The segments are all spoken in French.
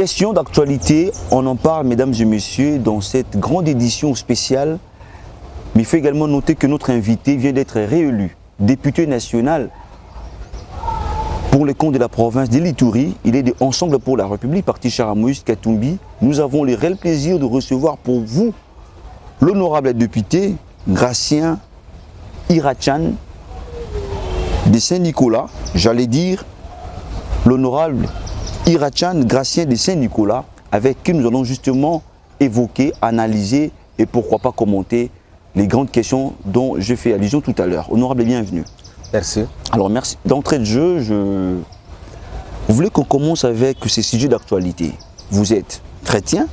Question d'actualité, on en parle, mesdames et messieurs, dans cette grande édition spéciale. Mais il faut également noter que notre invité vient d'être réélu député national pour les comptes de la province de l'Ituri. Il est de Ensemble pour la République, parti cher à Moïse Katumbi. Nous avons le réel plaisir de recevoir pour vous l'honorable député Gratien Irachan de Saint-Nicolas. J'allais dire l'honorable Irachan Gratien de Saint-Nicolas, avec qui nous allons justement évoquer, analyser et pourquoi pas commenter les grandes questions dont je fais allusion tout à l'heure. Honorable et bienvenue. Merci. Alors merci. D'entrée de jeu, vous voulez qu'on commence avec ces sujets d'actualité. Vous êtes chrétien,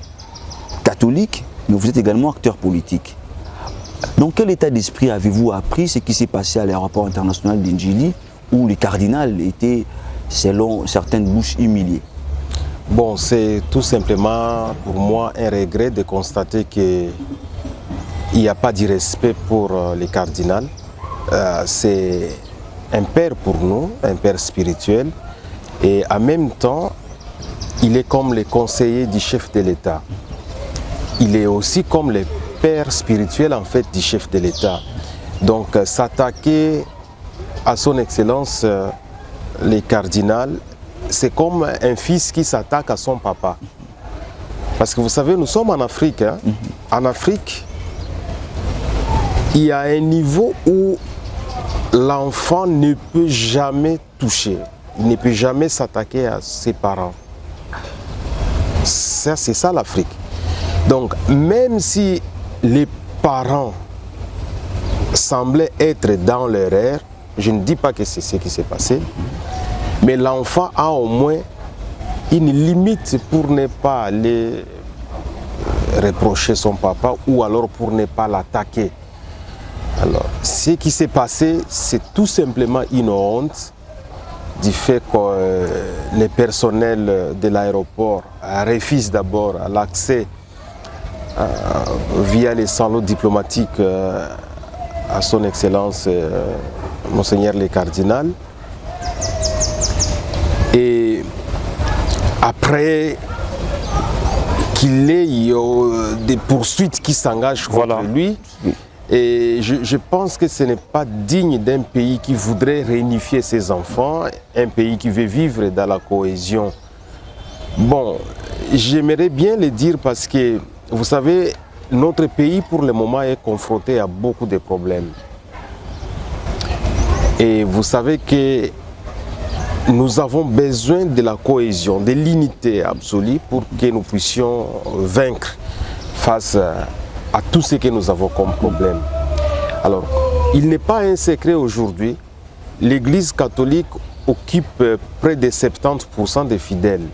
catholique, mais vous êtes également acteur politique. Dans quel état d'esprit avez-vous appris ce qui s'est passé à l'aéroport international d'Indjili, où les cardinals étaient, selon certaines bouches, humiliés? Bon, c'est tout simplement pour moi un regret de constater qu'il n'y a pas de respect pour les cardinals. C'est un père pour nous, un père spirituel, et en même temps, il est comme le conseiller du chef de l'État. Il est aussi comme le père spirituel en fait du chef de l'État. Donc s'attaquer à son excellence les cardinals, c'est comme un fils qui s'attaque à son papa. Parce que vous savez, nous sommes en Afrique. Hein? En Afrique, il y a un niveau où l'enfant ne peut jamais toucher. Il ne peut jamais s'attaquer à ses parents. C'est ça l'Afrique. Donc, même si les parents semblaient être dans l'erreur, je ne dis pas que c'est ce qui s'est passé, mais l'enfant a au moins une limite pour ne pas aller reprocher son papa ou alors pour ne pas l'attaquer. Alors, ce qui s'est passé, c'est tout simplement une honte du fait que les personnels de l'aéroport refusent d'abord l'accès via les salons diplomatiques à son excellence Monseigneur le Cardinal. Et après qu'il ait des poursuites qui s'engagent contre lui, et je pense que ce n'est pas digne d'un pays qui voudrait réunifier ses enfants, un pays qui veut vivre dans la cohésion. Bon, j'aimerais bien le dire parce que, vous savez, notre pays pour le moment est confronté à beaucoup de problèmes. Et vous savez que nous avons besoin de la cohésion, de l'unité absolue pour que nous puissions vaincre face à tout ce que nous avons comme problème. Alors, il n'est pas un secret aujourd'hui, l'Église catholique occupe près de 70% des fidèles.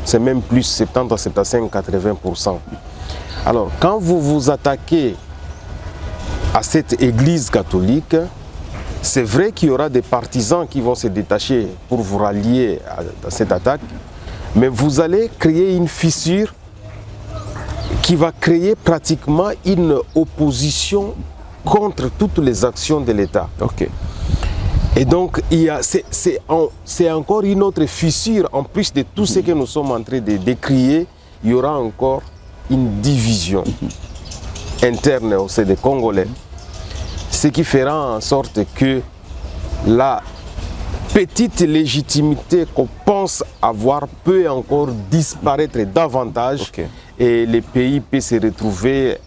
C'est même plus 70 à 75-80%. Alors, quand vous vous attaquez à cette Église catholique, c'est vrai qu'il y aura des partisans qui vont se détacher pour vous rallier à cette attaque, mais vous allez créer une fissure qui va créer pratiquement une opposition contre toutes les actions de l'État. Okay. Et donc, c'est encore une autre fissure, en plus de tout ce que nous sommes en train de décrier, il y aura encore une division interne au sein des Congolais, ce qui fera en sorte que la petite légitimité qu'on pense avoir peut encore disparaître davantage. Okay. Et le pays peut se retrouver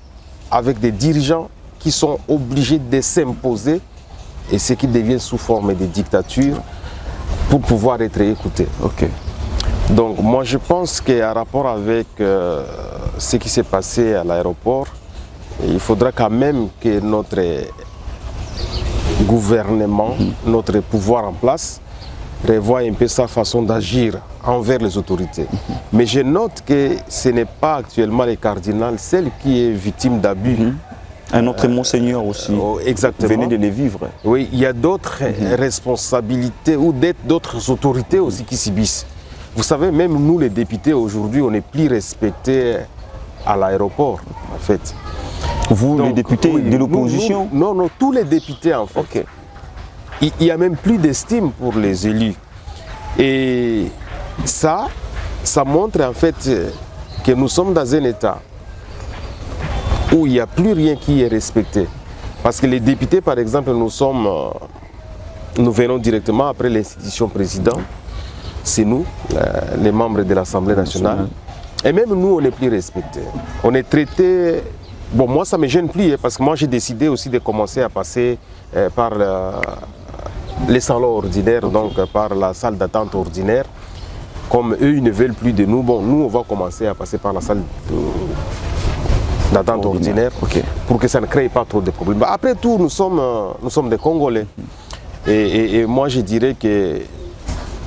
avec des dirigeants qui sont obligés de s'imposer et ce qui devient sous forme de dictature pour pouvoir être écoutés. Okay. Donc moi je pense qu'en rapport avec ce qui s'est passé à l'aéroport, il faudra quand même que notre gouvernement, notre pouvoir en place, revoie un peu sa façon d'agir envers les autorités. Mais je note que ce n'est pas actuellement le cardinal, celle qui est victime d'abus. Un autre monseigneur aussi. Exactement. Venez de les vivre. Oui, il y a d'autres responsabilités ou d'autres autorités aussi qui subissent. Vous savez, même nous les députés aujourd'hui, on n'est plus respectés à l'aéroport en fait. Vous, donc, les députés de l'opposition? Non, tous les députés en fait. Okay. Il n'y a même plus d'estime pour les élus. Et ça, ça montre en fait que nous sommes dans un état où il n'y a plus rien qui est respecté. Parce que les députés, par exemple, nous venons directement après l'institution président. C'est nous, les membres de l'Assemblée nationale. Et même nous, on n'est plus respectés. On est traités... Bon, moi, ça ne me gêne plus, parce que moi, j'ai décidé aussi de commencer à passer par les salons ordinaires, donc par la salle d'attente ordinaire. Comme eux, ils ne veulent plus de nous, bon, nous, on va commencer à passer par la salle d'attente ordinaire pour que ça ne crée pas trop de problèmes. Après tout, nous sommes des Congolais. Et moi, je dirais qu'il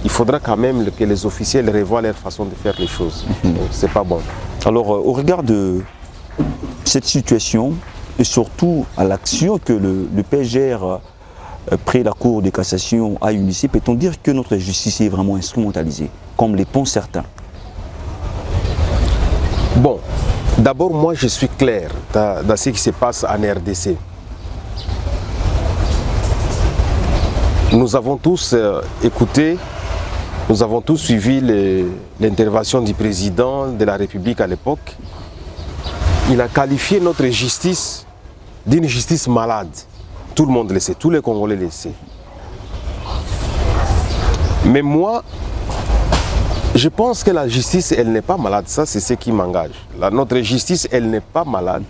faudra quand même que les officiels revoient leur façon de faire les choses. C'est pas bon. Alors, au regard de cette situation et surtout à l'action que le PGR près la Cour de cassation a initiée, peut-on dire que notre justice est vraiment instrumentalisée, comme les pensent certains? Bon, d'abord, moi, je suis clair dans ce qui se passe en RDC. Nous avons tous écouté, nous avons tous suivi l'intervention du président de la République à l'époque. Il a qualifié notre justice d'une justice malade. Tout le monde le sait, tous les Congolais le savent. Mais moi, je pense que la justice, elle n'est pas malade. Ça, c'est ce qui m'engage. Notre justice, elle n'est pas malade.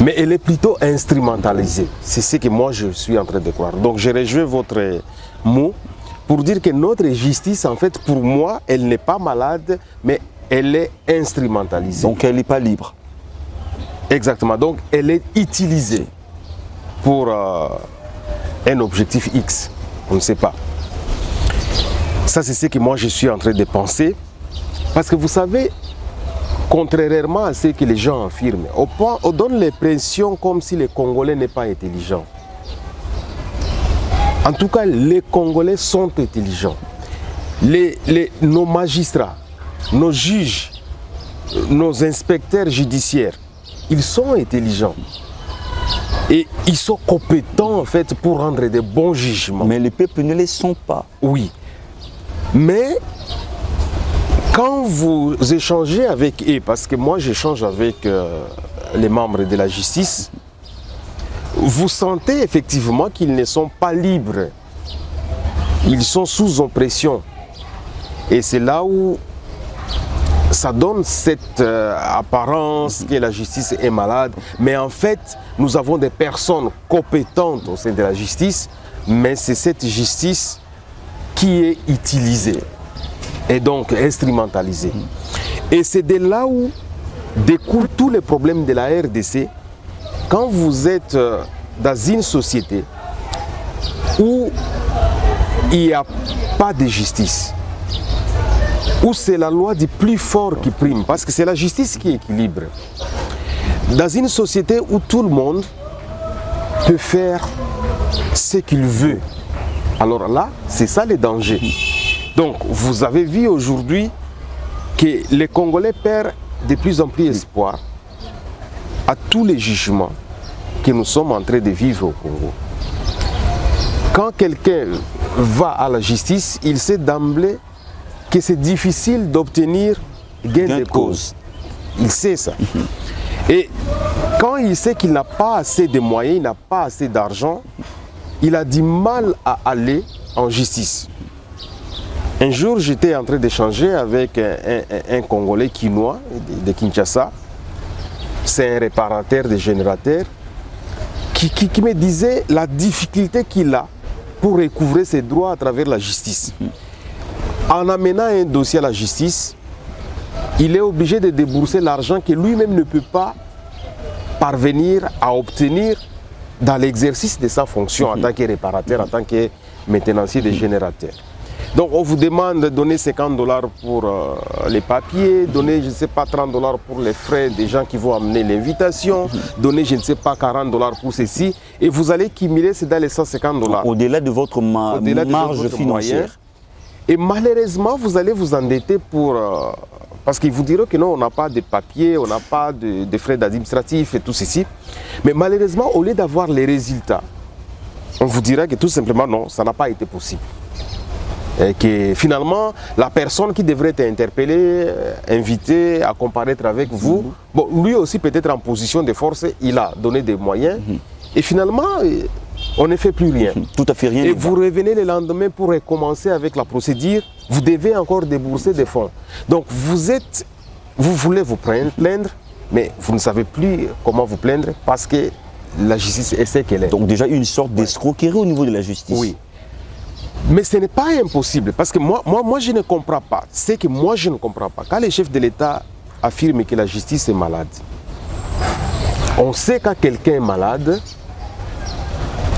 Mais elle est plutôt instrumentalisée. C'est ce que moi, je suis en train de croire. Donc, je rejoins votre mot pour dire que notre justice, en fait, pour moi, elle n'est pas malade, mais elle est instrumentalisée. Donc, elle n'est pas libre. Exactement. Donc, elle est utilisée pour un objectif X. On ne sait pas. Ça, c'est ce que moi, je suis en train de penser. Parce que vous savez, contrairement à ce que les gens affirment, on donne l'impression comme si les Congolais n'est pas intelligents. En tout cas, les Congolais sont intelligents. Nos magistrats, nos juges, nos inspecteurs judiciaires, ils sont intelligents. Et ils sont compétents en fait pour rendre des bons jugements. Mais les peuples ne les sont pas. Oui. Mais quand vous échangez avec eux, parce que moi j'échange avec les membres de la justice, vous sentez effectivement qu'ils ne sont pas libres. Ils sont sous oppression. Et c'est là où ça donne cette apparence que la justice est malade. Mais en fait, nous avons des personnes compétentes au sein de la justice, mais c'est cette justice qui est utilisée et donc instrumentalisée. Et c'est de là où découlent tous les problèmes de la RDC. Quand vous êtes dans une société où il n'y a pas de justice, où c'est la loi du plus fort qui prime, parce que c'est la justice qui équilibre. Dans une société où tout le monde peut faire ce qu'il veut, alors là, c'est ça le danger. Donc, vous avez vu aujourd'hui que les Congolais perdent de plus en plus espoir à tous les jugements que nous sommes en train de vivre au Congo. Quand quelqu'un va à la justice, il sait d'emblée que c'est difficile d'obtenir gain de cause. Il sait ça. Et quand il sait qu'il n'a pas assez de moyens, il n'a pas assez d'argent, il a du mal à aller en justice. Un jour, j'étais en train d'échanger avec un Congolais quinois de Kinshasa. C'est un réparateur de générateurs qui me disait la difficulté qu'il a pour recouvrer ses droits à travers la justice. En amenant un dossier à la justice, il est obligé de débourser l'argent que lui-même ne peut pas parvenir à obtenir dans l'exercice de sa fonction en tant que réparateur, en tant que maintenancier des générateurs. Donc on vous demande de donner 50 $ pour les papiers, donner je ne sais pas 30 $ pour les frais des gens qui vont amener l'invitation, donner je ne sais pas 40 $ pour ceci, et vous allez cumuler, c'est dans les 150 $. Au-delà de votre marge financière. Moyen. Et malheureusement, vous allez vous endetter pour... parce qu'ils vous diront que non, on n'a pas de papiers, on n'a pas de frais administratifs et tout ceci. Mais malheureusement, au lieu d'avoir les résultats, on vous dira que tout simplement non, ça n'a pas été possible. Et que finalement, la personne qui devrait être interpellée, invitée à comparaître avec vous, bon, lui aussi peut-être en position de force, il a donné des moyens. Et finalement, on ne fait plus rien. Tout à fait rien. Et vous revenez le lendemain pour recommencer avec la procédure, vous devez encore débourser des fonds. Donc vous voulez vous plaindre, mais vous ne savez plus comment vous plaindre parce que la justice est ce qu'elle est. Donc déjà une sorte d'escroquerie au niveau de la justice. Oui. Mais ce n'est pas impossible, parce que moi je ne comprends pas. C'est que moi je ne comprends pas. Quand les chefs de l'État affirment que la justice est malade, on sait quand quelqu'un est malade,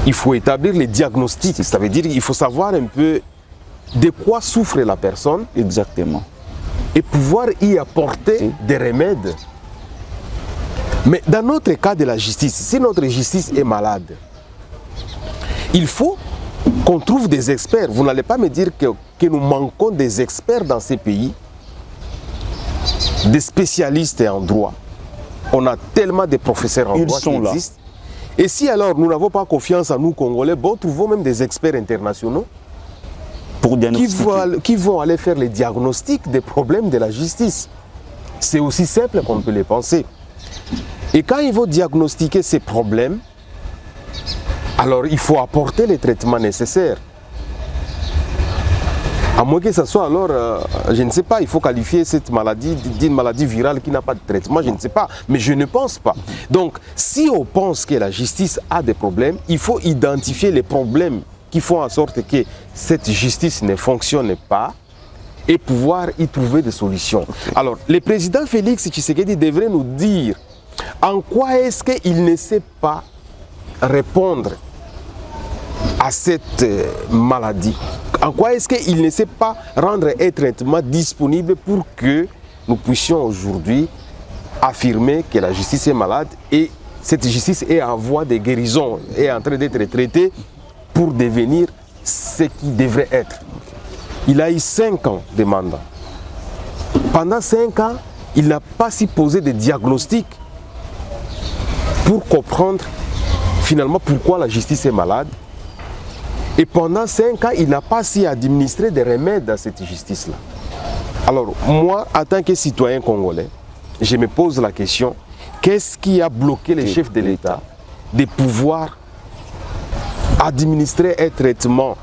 il faut établir les diagnostics. Ça veut dire qu'il faut savoir un peu de quoi souffre la personne. Exactement. Et pouvoir y apporter des remèdes. Mais dans notre cas de la justice, si notre justice est malade, il faut qu'on trouve des experts. Vous n'allez pas me dire que nous manquons des experts dans ces pays, des spécialistes en droit. On a tellement de professeurs en droit qui existent. Et si alors nous n'avons pas confiance en nous Congolais, bon, trouvons même des experts internationaux pour qui vont aller faire les diagnostics des problèmes de la justice. C'est aussi simple qu'on peut les penser. Et quand ils vont diagnostiquer ces problèmes, alors il faut apporter les traitements nécessaires. À moins que ce soit alors, je ne sais pas, il faut qualifier cette maladie d'une maladie virale qui n'a pas de traitement, je ne sais pas, mais je ne pense pas. Donc, si on pense que la justice a des problèmes, il faut identifier les problèmes qui font en sorte que cette justice ne fonctionne pas et pouvoir y trouver des solutions. Alors, le président Félix Tshisekedi devrait nous dire en quoi est-ce qu'il ne sait pas répondre à cette maladie. En quoi est-ce qu'il ne sait pas rendre un traitement disponible pour que nous puissions aujourd'hui affirmer que la justice est malade et cette justice est en voie de guérison, est en train d'être traitée pour devenir ce qui devrait être. Il a eu 5 ans de mandat. Pendant 5 ans, il n'a pas si posé de diagnostic pour comprendre finalement pourquoi la justice est malade. Et pendant 5 ans, il n'a pas si administré des remèdes à cette justice-là. Alors, moi, en tant que citoyen congolais, je me pose la question, qu'est-ce qui a bloqué les chefs de l'État de pouvoir administrer un traitement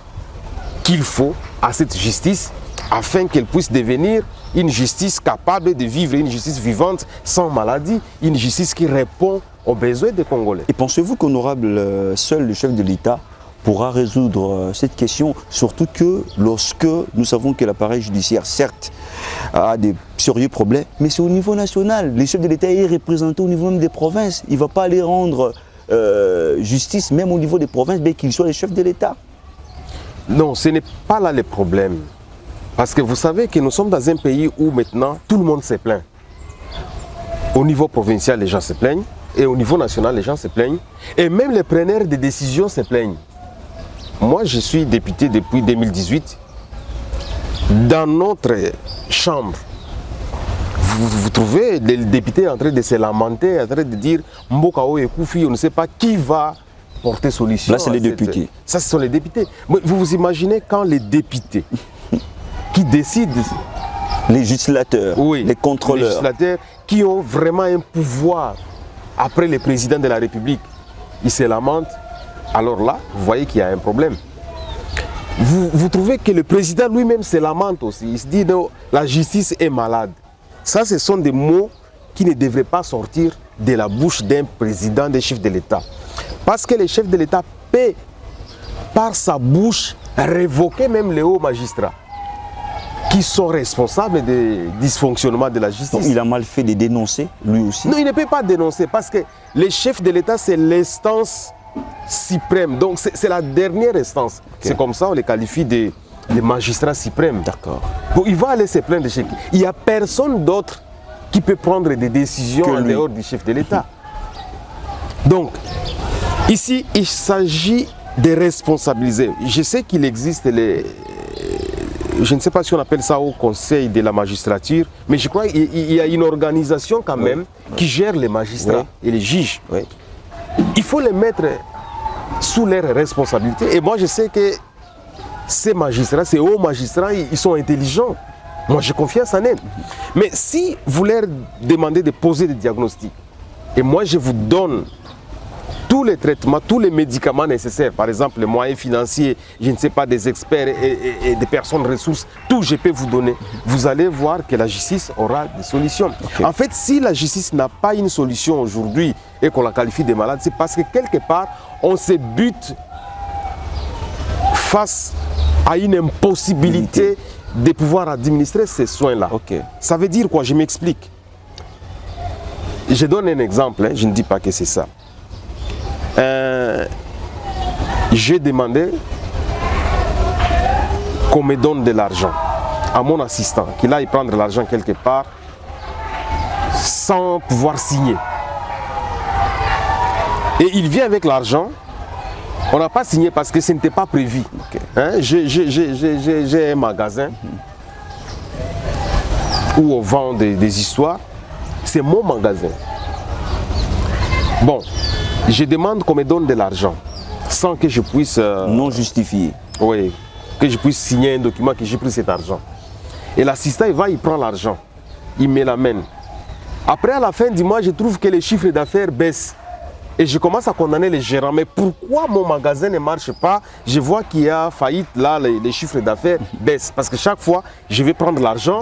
qu'il faut à cette justice afin qu'elle puisse devenir une justice capable de vivre, une justice vivante, sans maladie, une justice qui répond aux besoins des Congolais. Et pensez-vous qu'honorable, seul le chef de l'État pourra résoudre cette question, surtout que lorsque nous savons que l'appareil judiciaire, certes, a des sérieux problèmes, mais c'est au niveau national. Le chef de l'État est représenté au niveau même des provinces. Il ne va pas aller rendre justice, même au niveau des provinces, bien qu'il soit le chef de l'État. Non, ce n'est pas là le problème. Parce que vous savez que nous sommes dans un pays où maintenant tout le monde se plaint. Au niveau provincial, les gens se plaignent. Et au niveau national, les gens se plaignent. Et même les preneurs de décisions se plaignent. Moi, je suis député depuis 2018. Dans notre chambre, vous trouvez les députés en train de se lamenter, en train de dire « Mbokao et Koufi, on ne sait pas qui va porter solution. » Là, c'est les députés. Ça, ce sont les députés. Mais vous vous imaginez quand les députés qui décident... Les législateurs, oui, les contrôleurs. Les législateurs qui ont vraiment un pouvoir après le président de la République, ils se lamentent. Alors là, vous voyez qu'il y a un problème. Vous trouvez que le président lui-même se lamente aussi. Il se dit non, la justice est malade. Ça, ce sont des mots qui ne devraient pas sortir de la bouche d'un président, d'un chef de l'État. Parce que le chef de l'État peut, par sa bouche, révoquer même les hauts magistrats qui sont responsables des dysfonctionnements de la justice. Donc, il a mal fait de dénoncer, lui aussi. Non, il ne peut pas dénoncer parce que le chef de l'État, c'est l'instance suprême. Donc, c'est la dernière instance. Okay. C'est comme ça on les qualifie de magistrats suprêmes. D'accord. Bon, il va aller se plaindre chez qui? Il n'y a personne d'autre qui peut prendre des décisions en dehors du chef de l'État. Donc, ici, il s'agit de responsabiliser. Je sais qu'il existe je ne sais pas si on appelle ça au conseil de la magistrature, mais je crois qu'il y a une organisation quand même qui gère les magistrats et les juges. Oui. Il faut les mettre sous leurs responsabilités. Et moi, je sais que ces magistrats, ces hauts magistrats, ils sont intelligents. Moi, j'ai confiance en eux. Mais si vous leur demandez de poser des diagnostics, et moi, je vous donne tous les traitements, tous les médicaments nécessaires, par exemple les moyens financiers, je ne sais pas, des experts et des personnes ressources, tout je peux vous donner. Vous allez voir que la justice aura des solutions. Okay. En fait, si la justice n'a pas une solution aujourd'hui et qu'on la qualifie de malade, c'est parce que quelque part, on se bute face à une impossibilité de pouvoir administrer ces soins-là. Okay. Ça veut dire quoi? Je m'explique. Je donne un exemple, hein, je ne dis pas que c'est ça. J'ai demandé qu'on me donne de l'argent à mon assistant, qu'il aille prendre l'argent quelque part sans pouvoir signer. Et il vient avec l'argent, on n'a pas signé parce que ce n'était pas prévu. Okay. Hein? J'ai un magasin où on vend des histoires, c'est mon magasin. Bon, je demande qu'on me donne de l'argent sans que je puisse... non justifié. Oui, que je puisse signer un document que j'ai pris cet argent. Et l'assistant, il prend l'argent, il me l'amène. Après, à la fin du mois, je trouve que les chiffres d'affaires baissent. Et je commence à condamner les gérants. Mais pourquoi mon magasin ne marche pas? Je vois qu'il y a faillite, là, les chiffres d'affaires baissent. Parce que chaque fois, je vais prendre l'argent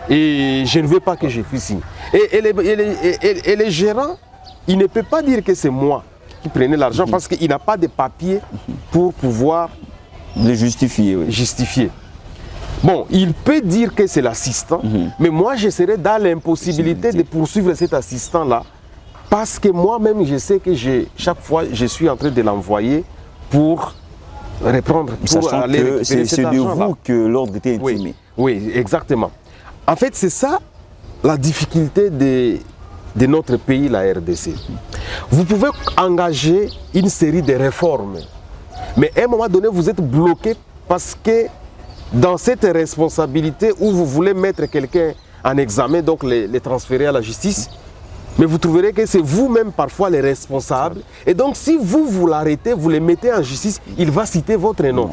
et je ne veux pas que je puisse signer. Et les gérants, il ne peut pas dire que c'est moi qui prenais l'argent parce qu'il n'a pas de papier pour pouvoir le justifier. Oui. Justifier. Bon, il peut dire que c'est l'assistant, mais moi je serais dans l'impossibilité de poursuivre cet assistant-là parce que moi-même je sais que chaque fois je suis en train de l'envoyer pour reprendre, pour aller récupérer cet argent-là. C'est de vous que l'ordre était intimé. Oui, exactement. En fait, c'est ça la difficulté de notre pays, la RDC. Vous pouvez engager une série de réformes, mais à un moment donné, vous êtes bloqué parce que dans cette responsabilité où vous voulez mettre quelqu'un en examen, donc les transférer à la justice, mais vous trouverez que c'est vous-même parfois les responsables. Et donc, si vous l'arrêtez, vous le mettez en justice, il va citer votre nom.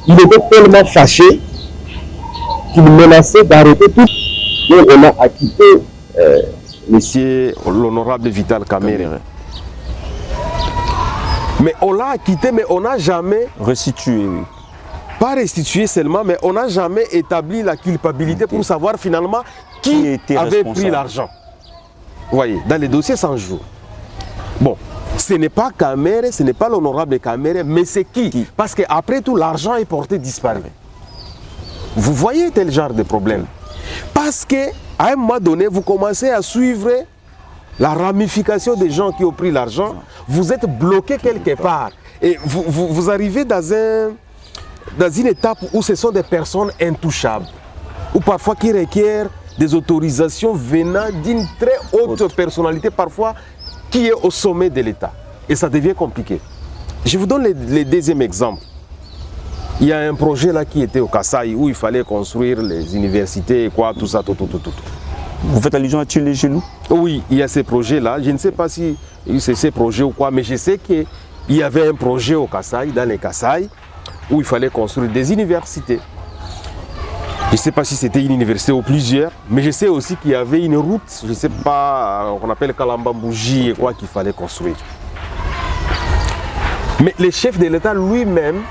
Il était tellement fâché qu'il menaçait d'arrêter tout. Donc on a acquitté monsieur l'honorable Vital Kamerhe. Mais on l'a acquitté, mais on n'a jamais restitué. Oui. Pas restitué seulement, mais on n'a jamais établi la culpabilité pour savoir finalement qui avait pris l'argent. Vous voyez, dans les dossiers 100 jours. Bon, ce n'est pas Kamerhe, ce n'est pas l'honorable Kamerhe, mais c'est qui? Parce qu'après tout, l'argent est porté disparu. Vous voyez tel genre de problème. Parce qu'à un moment donné, vous commencez à suivre la ramification des gens qui ont pris l'argent. Vous êtes bloqué quelque part. Et vous arrivez dans une étape où ce sont des personnes intouchables. Ou parfois qui requièrent des autorisations venant d'une très haute personnalité, parfois qui est au sommet de l'État. Et ça devient compliqué. Je vous donne le deuxième exemple. Il y a un projet là qui était au Kasaï où il fallait construire les universités et quoi, tout ça, tout. Vous faites allusion à Tuer les Genoux? Oui, il y a ces projets-là. Je ne sais pas si c'est ces projets ou quoi, mais je sais qu'il y avait un projet au Kasaï, dans les Kasaï, où il fallait construire des universités. Je ne sais pas si c'était une université ou plusieurs, mais je sais aussi qu'il y avait une route, je ne sais pas, qu'on appelle Kalambambouji et quoi, qu'il fallait construire. Mais le chef de l'État lui-même,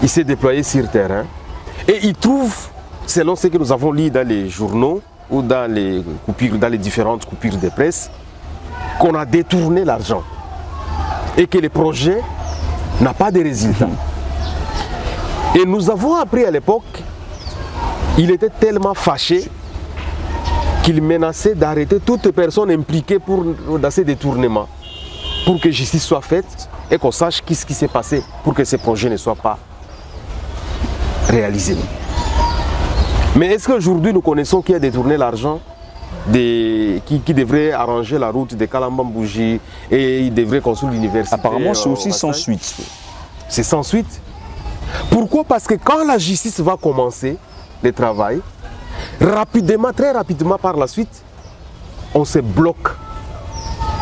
il s'est déployé sur terrain et il trouve, selon ce que nous avons lu dans les journaux ou dans les différentes coupures de presse, qu'on a détourné l'argent et que le projet n'a pas de résultat. Et nous avons appris à l'époque, il était tellement fâché qu'il menaçait d'arrêter toute personne impliquée dans ces détournements pour que justice soit faite et qu'on sache ce qui s'est passé pour que ce projet ne soit pas réalisé. Mais est-ce qu'aujourd'hui nous connaissons qui a détourné l'argent qui devrait arranger la route de Kalambambouji et il devrait construire l'université? Apparemment c'est aussi sans suite. C'est sans suite. Pourquoi? Parce que quand la justice va commencer le travail, rapidement, très rapidement par la suite, on se bloque.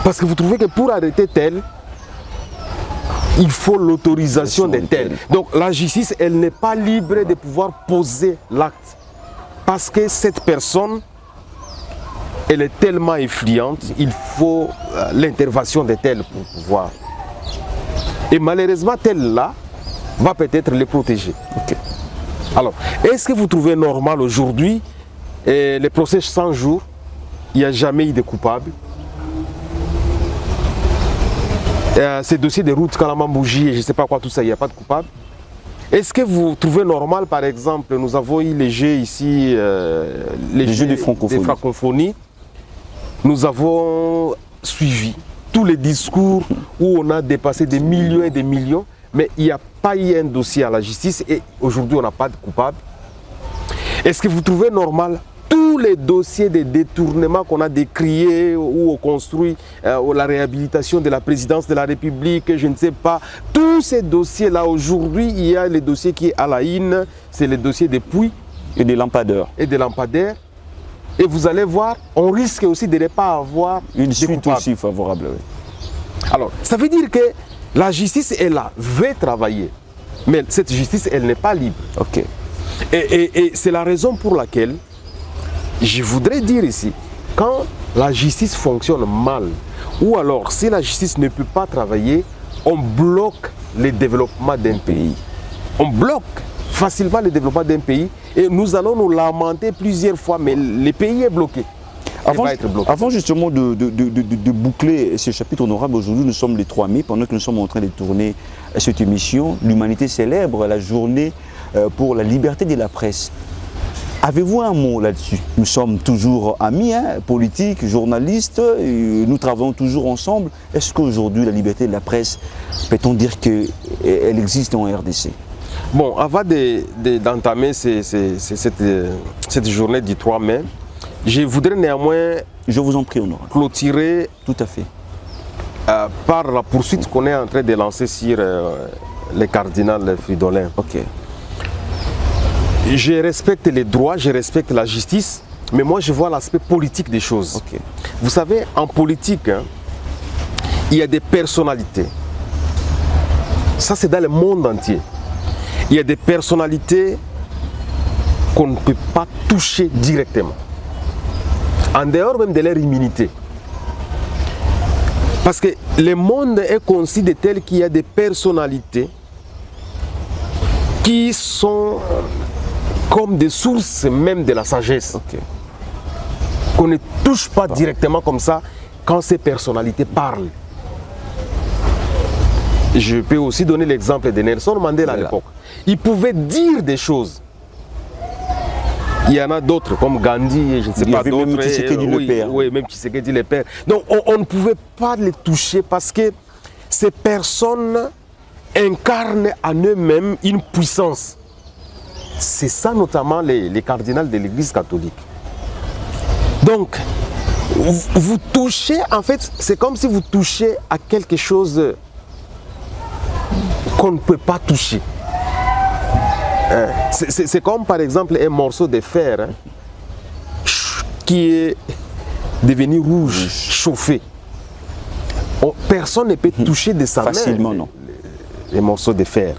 Parce que vous trouvez que pour arrêter tel, il faut l'autorisation de tel. Donc la justice, elle n'est pas libre de pouvoir poser l'acte. Parce que cette personne, elle est tellement influente, il faut l'intervention de tel pour pouvoir. Et malheureusement, tel-là va peut-être les protéger. Ok. Alors, est-ce que vous trouvez normal aujourd'hui, les procès 100 jours, il n'y a jamais eu de coupable? Ces dossiers de route, Kalamambouji et je ne sais pas quoi, tout ça, il n'y a pas de coupable. Est-ce que vous trouvez normal, par exemple, nous avons eu les jeux ici, les jeux de francophonie. Nous avons suivi tous les discours où on a dépassé des millions et des millions, mais il n'y a pas eu un dossier à la justice et aujourd'hui on n'a pas de coupable. Est-ce que vous trouvez normal tous les dossiers de détournement qu'on a décriés ou construits, la réhabilitation de la présidence de la République, je ne sais pas, tous ces dossiers-là aujourd'hui, il y a les dossiers qui est à la une, c'est les dossiers des puits et des lampadaires. Et vous allez voir, on risque aussi de ne pas avoir une suite aussi favorable. Oui. Alors, ça veut dire que la justice est là, veut travailler, mais cette justice, elle n'est pas libre. Ok. Et c'est la raison pour laquelle je voudrais dire ici, quand la justice fonctionne mal, ou alors si la justice ne peut pas travailler, on bloque le développement d'un pays. On bloque facilement le développement d'un pays et nous allons nous lamenter plusieurs fois, mais le pays est bloqué. Avant justement de boucler ce chapitre honorable, aujourd'hui nous sommes le 3 mai, pendant que nous sommes en train de tourner cette émission, l'humanité célèbre la journée pour la liberté de la presse. Avez-vous un mot là-dessus? Nous sommes toujours amis, politiques, journalistes, nous travaillons toujours ensemble. Est-ce qu'aujourd'hui la liberté de la presse, peut-on dire qu'elle existe en RDC? Bon, avant d'entamer cette journée du 3 mai, je voudrais néanmoins, je vous en prie, honorable, clôturer tout à fait par la poursuite qu'on est en train de lancer sur les cardinals Fridolin. Ok. Je respecte les droits, je respecte la justice, mais moi je vois l'aspect politique des choses. Okay. Vous savez, en politique, il y a des personnalités. Ça, c'est dans le monde entier. Il y a des personnalités qu'on ne peut pas toucher directement, en dehors même de leur immunité. Parce que le monde est conçu de tel qu'il y a des personnalités qui sont comme des sources même de la sagesse. Okay. Qu'on ne touche pas directement comme ça quand ces personnalités parlent. Je peux aussi donner l'exemple de Nelson Mandela à l'époque. Il pouvait dire des choses. Il y en a d'autres comme Gandhi et je ne sais pas d'autres. Même Tshisekedi le père. Oui, même Tshisekedi le père. Donc on ne pouvait pas les toucher parce que ces personnes incarnent en eux-mêmes une puissance. C'est ça notamment les cardinals de l'Église catholique. Donc, vous touchez, en fait, c'est comme si vous touchez à quelque chose qu'on ne peut pas toucher. C'est comme par exemple un morceau de fer qui est devenu rouge, chauffé. Personne ne peut toucher de sa main facilement, non. Les morceaux de fer.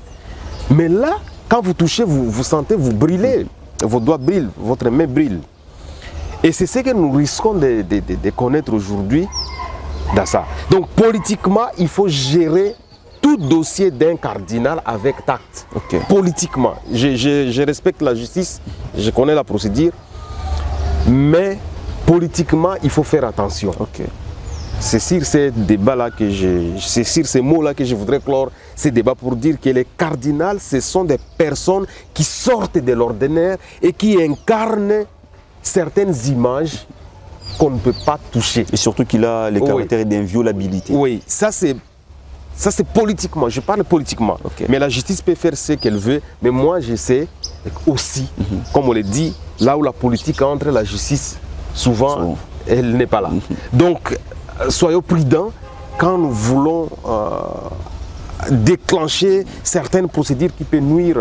Mais là, quand vous touchez, vous sentez, vous brûlez, vos doigts brûlent, votre main brûle. Et c'est ce que nous risquons de connaître aujourd'hui dans ça. Donc politiquement, il faut gérer tout dossier d'un cardinal avec tact. Okay. Politiquement, je respecte la justice, je connais la procédure, mais politiquement, il faut faire attention. Okay. C'est sur ces débats-là c'est sur ces mots-là que je voudrais clore ces débats pour dire que les cardinals, ce sont des personnes qui sortent de l'ordinaire et qui incarnent certaines images qu'on ne peut pas toucher. Et surtout qu'il a les caractères d'inviolabilité. Oui, ça c'est politiquement, je parle politiquement. Okay. Mais la justice peut faire ce qu'elle veut, mais moi je sais aussi, comme on le dit, là où la politique entre, la justice, souvent, elle n'est pas là. Donc, soyons prudents quand nous voulons déclencher certaines procédures qui peuvent nuire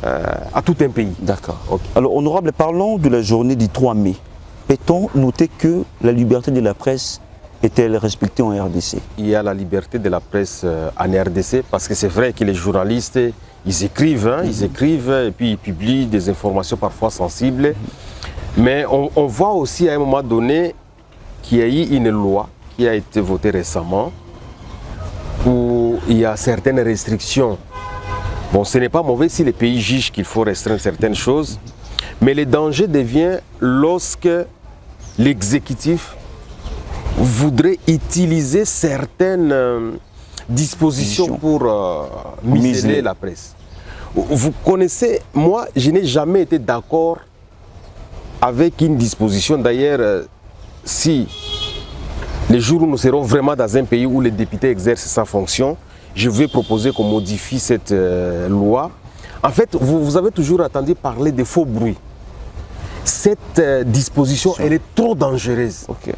à tout un pays. D'accord. Okay. Alors, honorable, parlons de la journée du 3 mai. Peut-on noter que la liberté de la presse est-elle respectée en RDC? Il y a la liberté de la presse en RDC, parce que c'est vrai que les journalistes, ils écrivent et puis ils publient des informations parfois sensibles. Mais on voit aussi à un moment donné qu'il y a eu une loi qui a été votée récemment où il y a certaines restrictions. Bon, ce n'est pas mauvais si les pays jugent qu'il faut restreindre certaines choses, mais le danger devient lorsque l'exécutif voudrait utiliser certaines dispositions pour museler la presse. Vous connaissez, moi, je n'ai jamais été d'accord avec une disposition. D'ailleurs, si les jours où nous serons vraiment dans un pays où les députés exercent sa fonction, je vais proposer qu'on modifie cette loi. En fait, vous avez toujours entendu parler de faux bruits. Cette disposition, elle est trop dangereuse. Okay.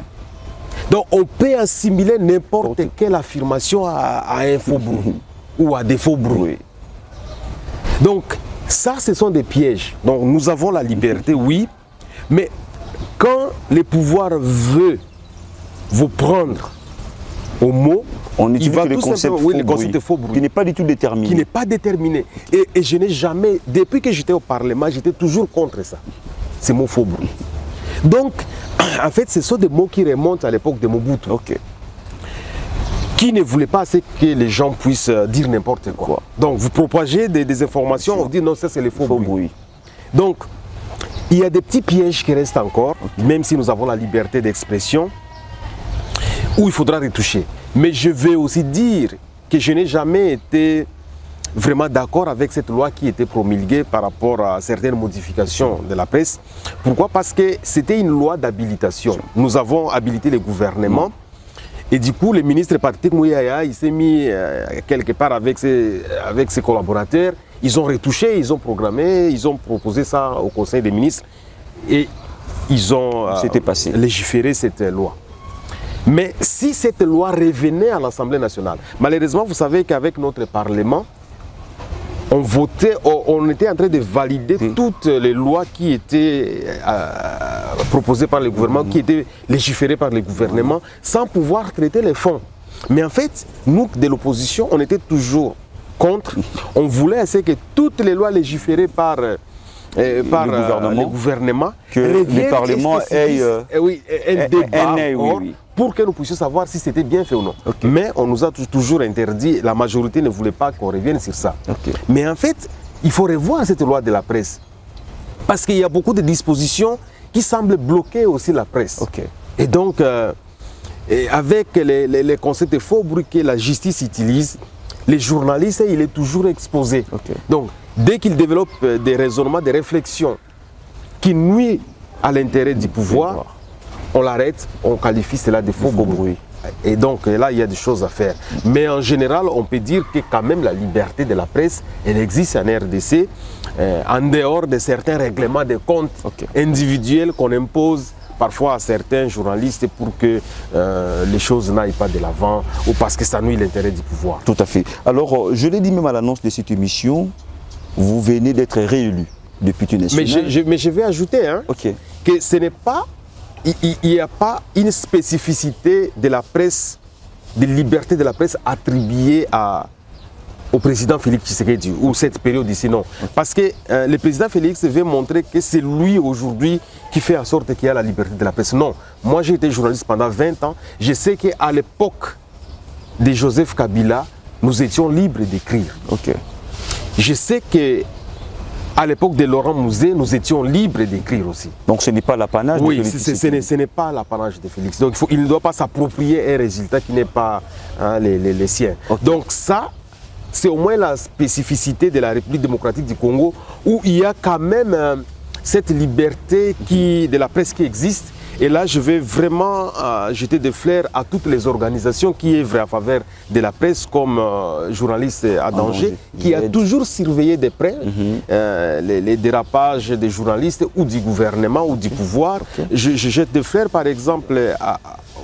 Donc, on peut assimiler n'importe quelle affirmation à un faux bruit ou à des faux bruits. Oui. Donc, ça, ce sont des pièges. Donc, nous avons la liberté, oui, mais quand le pouvoir veut vous prendre au mot, on il va le tout concept faux bruit, qui n'est pas du tout déterminé. Qui n'est pas déterminé. Et je n'ai jamais, depuis que j'étais au Parlement, j'étais toujours contre ça. Ces mots faux bruit. Donc, en fait, ce sont des mots qui remontent à l'époque de Mobutu. Okay. Qui ne voulait pas que les gens puissent dire n'importe quoi. Donc, vous propagez des informations, on dit non, ça c'est les faux bruits. Donc, il y a des petits pièges qui restent encore, même si nous avons la liberté d'expression, où il faudra retoucher. Mais je vais aussi dire que je n'ai jamais été vraiment d'accord avec cette loi qui était promulguée par rapport à certaines modifications de la presse. Pourquoi? Parce que c'était une loi d'habilitation. Nous avons habilité le gouvernement et du coup, le ministre Patrick Mouyaya, il s'est mis quelque part avec ses collaborateurs. Ils ont retouché, ils ont programmé, ils ont proposé ça au Conseil des ministres et ils ont légiféré cette loi. Mais si cette loi revenait à l'Assemblée nationale, malheureusement, vous savez qu'avec notre Parlement, on était en train de valider toutes les lois qui étaient proposées par le gouvernement, qui étaient légiférées par le gouvernement, sans pouvoir traiter les fonds. Mais en fait, nous, de l'opposition, on était toujours contre. On voulait essayer que toutes les lois légiférées par le gouvernement que le Parlement ait un débat pour que nous puissions savoir si c'était bien fait ou non. Okay. Mais on nous a toujours interdit, la majorité ne voulait pas qu'on revienne sur ça. Okay. Mais en fait, il faut revoir cette loi de la presse. Parce qu'il y a beaucoup de dispositions qui semblent bloquer aussi la presse. Okay. Et donc, avec les concepts de faux bruits que la justice utilise, les journalistes, il est toujours exposé. Okay. Donc, dès qu'ils développent des raisonnements, des réflexions qui nuisent à l'intérêt du pouvoir, on l'arrête, on qualifie cela de faux bruit. Et donc là, il y a des choses à faire. Mais en général, on peut dire que quand même la liberté de la presse, elle existe en RDC, en dehors de certains règlements de comptes individuels qu'on impose parfois à certains journalistes pour que les choses n'aillent pas de l'avant ou parce que ça nuit l'intérêt du pouvoir. Tout à fait. Alors, je l'ai dit même à l'annonce de cette émission, vous venez d'être réélu député national. Mais je vais ajouter que ce n'est pas, il n'y a pas une spécificité de la presse, de liberté de la presse attribuée au président Félix Tshisekedi ou cette période ici, non. Parce que le président Félix veut montrer que c'est lui aujourd'hui qui fait en sorte qu'il y a la liberté de la presse. Non, moi j'ai été journaliste pendant 20 ans. Je sais qu'à l'époque de Joseph Kabila, nous étions libres d'écrire. Je sais qu'à l'époque de Laurent Mouzé, nous étions libres d'écrire aussi. Donc ce n'est pas l'apanage de Félix. Oui, ce n'est pas l'apanage de Félix. Donc il ne doit pas s'approprier un résultat qui n'est pas les siens. Donc ça, c'est au moins la spécificité de la République démocratique du Congo où il y a quand même cette liberté de la presse qui existe. Et là, je vais vraiment jeter des fleurs à toutes les organisations qui œuvrent en faveur de la presse, comme Journalistes à danger, qui a toujours surveillé de près les dérapages des journalistes ou du gouvernement ou du pouvoir. Je jette des fleurs, par exemple,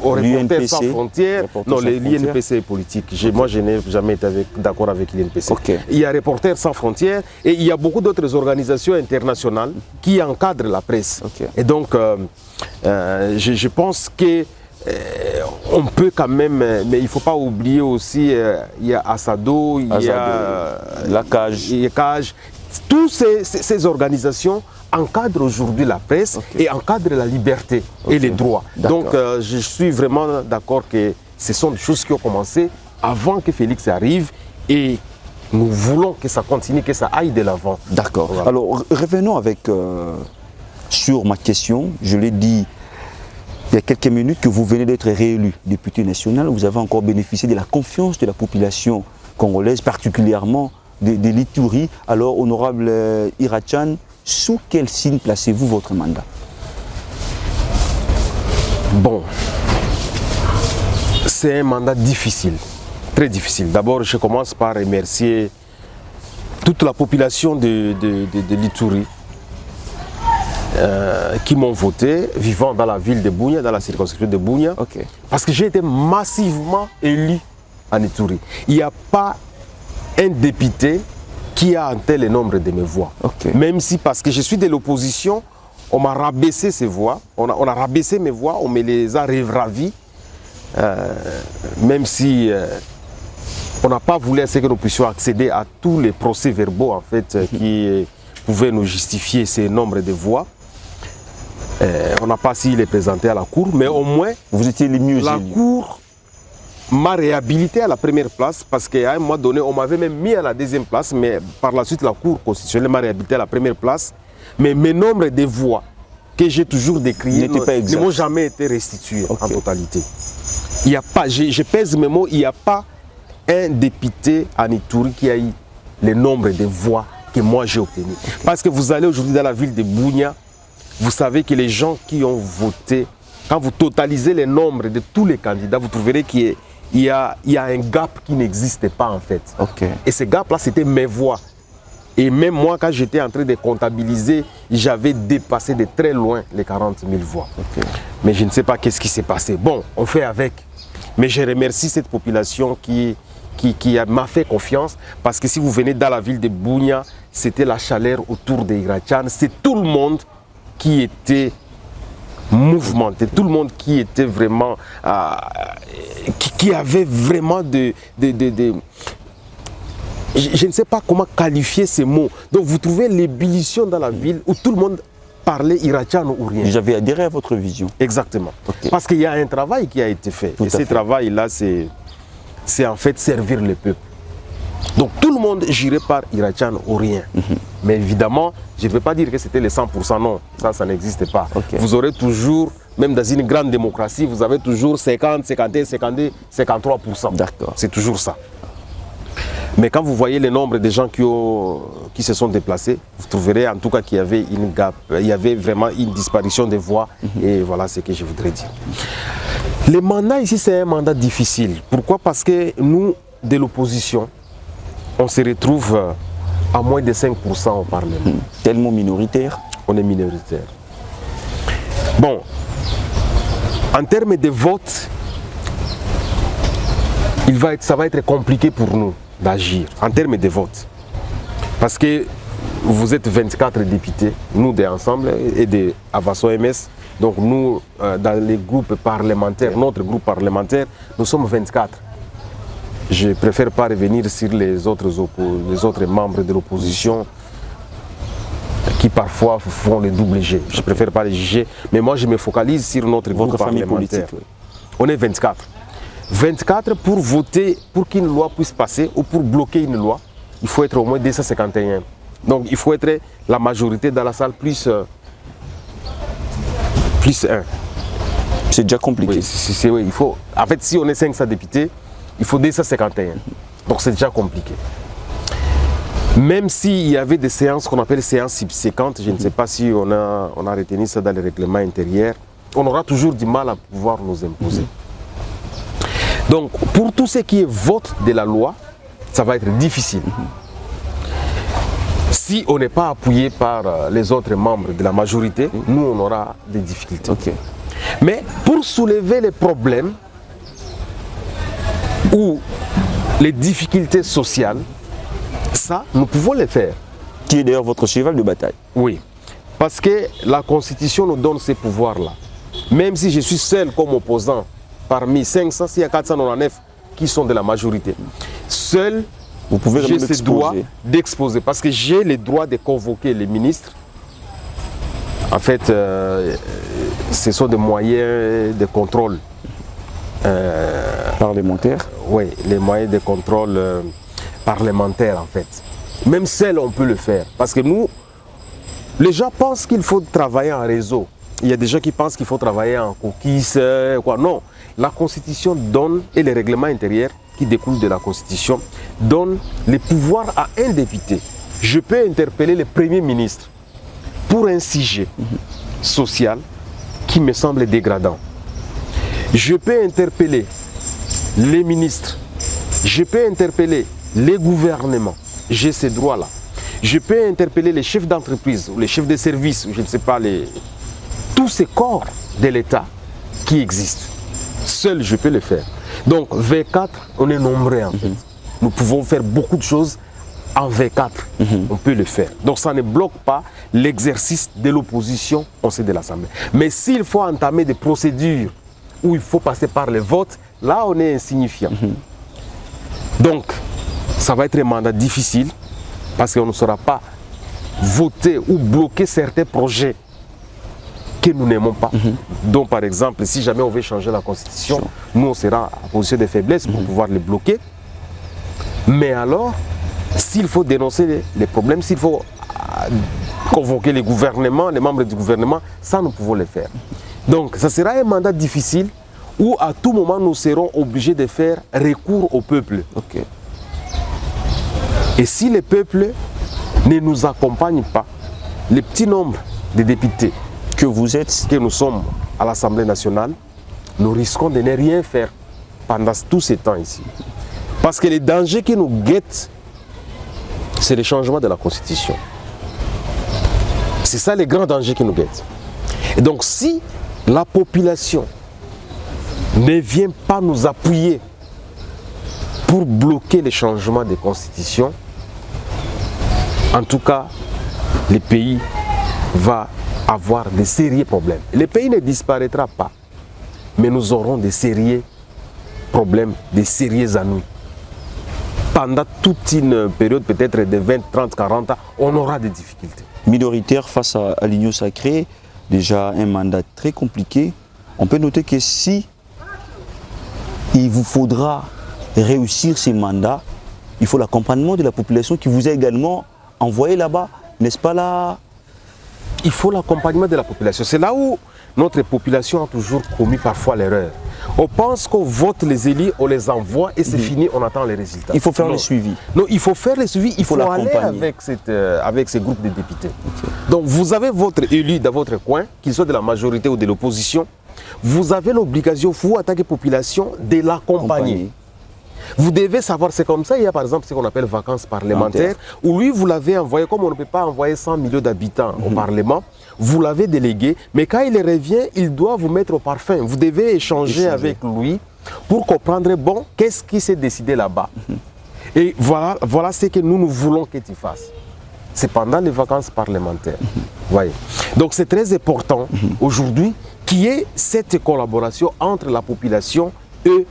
aux Reporters sans frontières. Non, l'INPC est politique. Moi, je n'ai jamais été d'accord avec l'INPC. Il y a Reporters sans frontières et il y a beaucoup d'autres organisations internationales qui encadrent la presse. Et donc, je pense que on peut quand même, mais il ne faut pas oublier aussi, il y a Asado, il y a la CAGE. Toutes ces organisations encadrent aujourd'hui la presse et encadrent la liberté et les droits. Donc je suis vraiment d'accord que ce sont des choses qui ont commencé avant que Félix arrive et nous voulons que ça continue, que ça aille de l'avant. D'accord. Voilà. Alors revenons sur ma question. Je l'ai dit il y a quelques minutes que vous venez d'être réélu député national. Vous avez encore bénéficié de la confiance de la population congolaise, particulièrement de l'Ituri. Alors, honorable Irachan, sous quel signe placez-vous votre mandat? Bon, c'est un mandat difficile, très difficile. D'abord, je commence par remercier toute la population de l'Ituri qui m'ont voté, vivant dans la ville de Bunia, dans la circonscription de Bunia, parce que j'ai été massivement élu en Ituri. Il n'y a pas un député qui a un tel nombre de mes voix. Même si, parce que je suis de l'opposition, on m'a rabaissé ces voix, on a rabaissé mes voix, on me les a ravies, même si on n'a pas voulu que nous puissions accéder à tous les procès-verbaux en fait, qui pouvaient nous justifier ces nombres de voix. On n'a pas su les présenter à la Cour, mais au moins, vous étiez les mieux la élus. Cour m'a réhabilité à la première place parce qu'à un moment donné, on m'avait même mis à la deuxième place, mais par la suite, la Cour constitutionnelle m'a réhabilité à la première place. Mais mes nombres de voix que j'ai toujours décriés ne m'ont jamais été restitués en totalité. Il n'y a pas, je pèse mes mots, il n'y a pas un député en Ituri qui a eu le nombre de voix que moi j'ai obtenu. Parce que vous allez aujourd'hui dans la ville de Bunia, vous savez que les gens qui ont voté, quand vous totalisez les nombres de tous les candidats, vous trouverez qu'il y a un gap qui n'existait pas en fait. Et ce gap-là, c'était mes voix. Et même moi, quand j'étais en train de comptabiliser, j'avais dépassé de très loin les 40 000 voix. Mais je ne sais pas qu'est-ce qui s'est passé. Bon, on fait avec. Mais je remercie cette population qui m'a fait confiance. Parce que si vous venez dans la ville de Bunia, c'était la chaleur autour de Irachan. C'est tout le monde qui était mouvementé, tout le monde qui était vraiment, qui avait vraiment je ne sais pas comment qualifier ces mots. Donc vous trouvez l'ébullition dans la ville où tout le monde parlait Irachan ou rien. J'avais adhéré à votre vision. Exactement. Parce qu'il y a un travail qui a été fait. Et ce travail-là, c'est en fait servir le peuple. Donc tout le monde girait par Irachan ou rien. Mais évidemment, je ne veux pas dire que c'était les 100%, non. Ça n'existe pas. Vous aurez toujours, même dans une grande démocratie, vous avez toujours 50, 51, 52, 53%. D'accord. C'est toujours ça. Mais quand vous voyez le nombre de gens qui se sont déplacés, vous trouverez en tout cas qu'il y avait une gap, il y avait vraiment une disparition des voix. Et voilà ce que je voudrais dire. Le mandat ici, c'est un mandat difficile. Pourquoi? Parce que nous, de l'opposition, on se retrouve à moins de 5% au Parlement. Tellement minoritaire. On est minoritaire. Bon, en termes de vote, ça va être compliqué pour nous d'agir en termes de vote. Parce que vous êtes 24 députés, nous de Ensemble et de Avaso MS. Donc nous, dans les groupes parlementaires, notre groupe parlementaire, nous sommes 24. Je ne préfère pas revenir sur les autres membres de l'opposition qui parfois font le double G. Je ne préfère pas les juger, mais moi je me focalise sur notre groupe parlementaire. On est 24. 24 pour voter, pour qu'une loi puisse passer ou pour bloquer une loi, il faut être au moins 251. Donc il faut être la majorité dans la salle plus 1. C'est déjà compliqué. Oui, il faut, en fait, si on est 500 députés, il faut 251. Donc c'est déjà compliqué. Même s'il y avait des séances qu'on appelle séances subséquentes, je ne sais pas si on a retenu ça dans le règlement intérieur, on aura toujours du mal à pouvoir nous imposer. Donc, pour tout ce qui est vote de la loi, ça va être difficile. Si on n'est pas appuyé par les autres membres de la majorité, nous, on aura des difficultés. Mais pour soulever les problèmes ou les difficultés sociales, ça, nous pouvons les faire. Qui est d'ailleurs votre cheval de bataille. Oui, parce que la Constitution nous donne ces pouvoirs-là. Même si je suis seul comme opposant parmi 500, s'il y a 499 qui sont de la majorité, seul Vous pouvez j'ai vraiment ce droit l'exposer. d'exposer. Parce que j'ai le droit de convoquer les ministres. En fait, ce sont des moyens de contrôle. Parlementaire. Oui, les moyens de contrôle parlementaire en fait. Même seul, on peut le faire. Parce que nous, les gens pensent qu'il faut travailler en réseau. Il y a des gens qui pensent qu'il faut travailler en cookies, quoi. Non, la Constitution donne, et les règlements intérieurs qui découlent de la Constitution, donnent les pouvoirs à un député. Je peux interpeller le Premier ministre pour un sujet social qui me semble dégradant. Je peux interpeller les ministres, je peux interpeller les gouvernements, j'ai ces droits-là. Je peux interpeller les chefs d'entreprise, ou les chefs de service, ou je ne sais pas, tous ces corps de l'État qui existent. Seul, je peux le faire. Donc, V4, on est nombreux en fait. Nous pouvons faire beaucoup de choses en V4. On peut le faire. Donc, ça ne bloque pas l'exercice de l'opposition au sein de l'Assemblée. Mais s'il faut entamer des procédures où il faut passer par les votes, là, on est insignifiant. Donc, ça va être un mandat difficile parce qu'on ne saura pas voter ou bloquer certains projets que nous n'aimons pas. Donc, par exemple, si jamais on veut changer la Constitution, nous, on sera en position de faiblesse pour pouvoir les bloquer. Mais alors, s'il faut dénoncer les problèmes, s'il faut convoquer les gouvernements, les membres du gouvernement, ça, nous pouvons le faire. Donc, ça sera un mandat difficile où, à tout moment, nous serons obligés de faire recours au peuple. Ok. Et si le peuple ne nous accompagne pas, le petit nombre de députés Que vous êtes. que nous sommes à l'Assemblée nationale, nous risquons de ne rien faire pendant tout ce temps ici. Parce que les dangers qui nous guettent, c'est le changement de la Constitution. C'est ça les grands dangers qui nous guettent. Et donc si la population ne vient pas nous appuyer pour bloquer les changements de Constitution, en tout cas, le pays va avoir de sérieux problèmes. Le pays ne disparaîtra pas, mais nous aurons de sérieux problèmes, de sérieux ennuis. Pendant toute une période peut-être de 20, 30, 40 ans, on aura des difficultés. Minoritaire face à l'Union sacrée, déjà un mandat très compliqué. On peut noter que si il vous faudra réussir ces mandats, il faut l'accompagnement de la population qui vous a également envoyé là-bas, n'est-ce pas là? Il faut l'accompagnement de la population. C'est là où notre population a toujours commis parfois l'erreur. On pense qu'on vote les élus, on les envoie et c'est fini, on attend les résultats. Il faut faire Non. le suivi. Non, il faut faire le suivi, il faut aller l'accompagner. avec ces groupes de députés. Donc vous avez votre élu dans votre coin, qu'il soit de la majorité ou de l'opposition, vous avez l'obligation, vous, en tant que population, de l'accompagner. Vous devez savoir, c'est comme ça, il y a par exemple ce qu'on appelle vacances parlementaires, où lui, vous l'avez envoyé, comme on ne peut pas envoyer 100 millions d'habitants au Parlement, vous l'avez délégué, mais quand il revient, il doit vous mettre au parfum. Vous devez échanger avec lui pour comprendre, bon, qu'est-ce qui s'est décidé là-bas. Et voilà ce que nous voulons que tu fasses. C'est pendant les vacances parlementaires. Voyez. Donc c'est très important aujourd'hui qu'il y ait cette collaboration entre la population et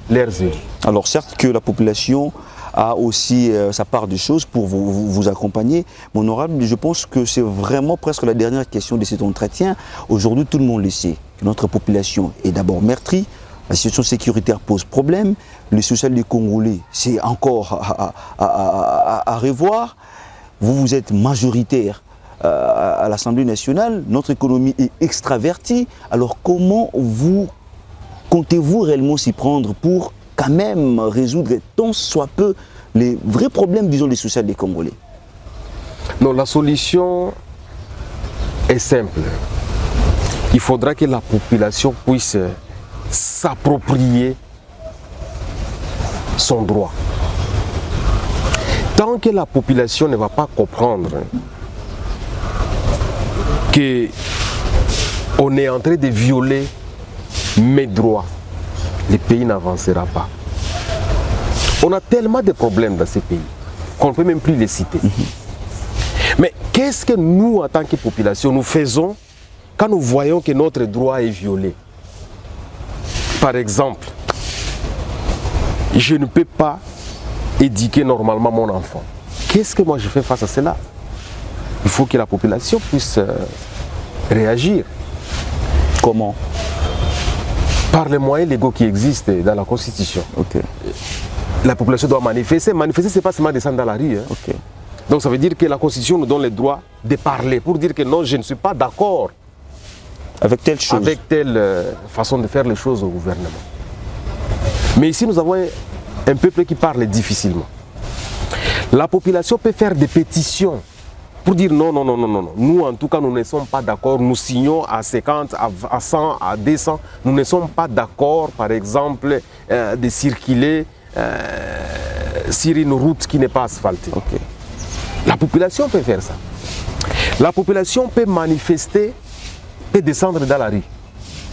leurs élus. Alors certes que la population a aussi sa part de choses pour vous accompagner. Mon honorable, je pense que c'est vraiment presque la dernière question de cet entretien. Aujourd'hui, tout le monde le sait. Notre population est d'abord meurtrie. La situation sécuritaire pose problème. Le social des Congolais, c'est encore à revoir. Vous êtes majoritaire à l'Assemblée nationale. Notre économie est extravertie. Alors comment comptez-vous réellement s'y prendre pour quand même résoudre tant soit peu les vrais problèmes, disons, des sociaux des Congolais? Non, la solution est simple. Il faudra que la population puisse s'approprier son droit. Tant que la population ne va pas comprendre qu'on est en train de violer mes droits, le pays n'avancera pas. On a tellement de problèmes dans ces pays qu'on ne peut même plus les citer. Mais qu'est-ce que nous, en tant que population, nous faisons quand nous voyons que notre droit est violé? par exemple, je ne peux pas éduquer normalement mon enfant. Qu'est-ce que moi je fais face à cela? Il faut que la population puisse réagir. Comment? Par les moyens légaux qui existent dans la Constitution. Ok. La population doit manifester. Manifester, ce n'est pas seulement descendre dans la rue. Hein. Ok. Donc ça veut dire que la Constitution nous donne le droit de parler pour dire que non, je ne suis pas d'accord Avec telle chose. avec telle façon de faire les choses au gouvernement. Mais ici, nous avons un peuple qui parle difficilement. La population peut faire des pétitions pour dire non, non, non, non, non. Nous, en tout cas, nous ne sommes pas d'accord. Nous signons à 50, à 100, à 200. Nous ne sommes pas d'accord, par exemple, de circuler sur une route qui n'est pas asphaltée. Ok. La population peut faire ça. La population peut manifester, peut descendre dans la rue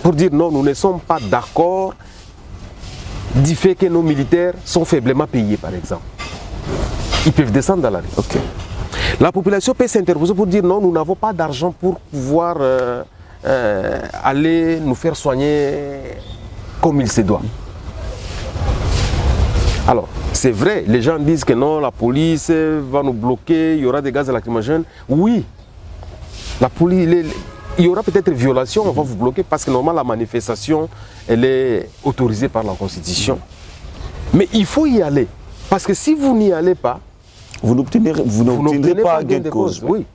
pour dire non, nous ne sommes pas d'accord du fait que nos militaires sont faiblement payés, par exemple. Ils peuvent descendre dans la rue. Ok. La population peut s'interposer pour dire non, nous n'avons pas d'argent pour pouvoir aller nous faire soigner comme il se doit. Alors, c'est vrai, les gens disent que non, la police va nous bloquer, il y aura des gaz lacrymogènes. Oui, la police, il y aura peut-être violation, on va vous bloquer parce que normalement la manifestation, elle est autorisée par la Constitution. Mais il faut y aller, parce que si vous n'y allez pas, vous n'obtiendrez pas gain de cause. Oui.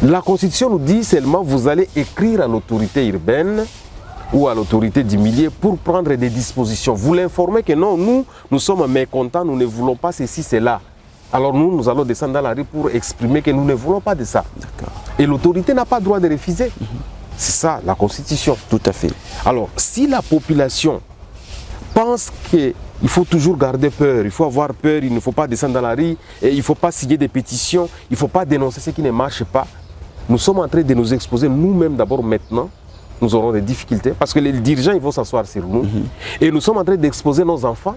La Constitution nous dit seulement vous allez écrire à l'autorité urbaine ou à l'autorité du milieu pour prendre des dispositions. Vous l'informez que non, nous sommes mécontents, nous ne voulons pas ceci, cela. Alors nous allons descendre dans la rue pour exprimer que nous ne voulons pas de ça. Et l'autorité n'a pas le droit de refuser. C'est ça, la Constitution. Tout à fait. Alors, si la population pense qu'il faut toujours garder peur, il faut avoir peur, il ne faut pas descendre dans la rue, et il ne faut pas signer des pétitions, il ne faut pas dénoncer ce qui ne marche pas, nous sommes en train de nous exposer nous-mêmes d'abord maintenant. Nous aurons des difficultés parce que les dirigeants ils vont s'asseoir sur nous. Et nous sommes en train d'exposer nos enfants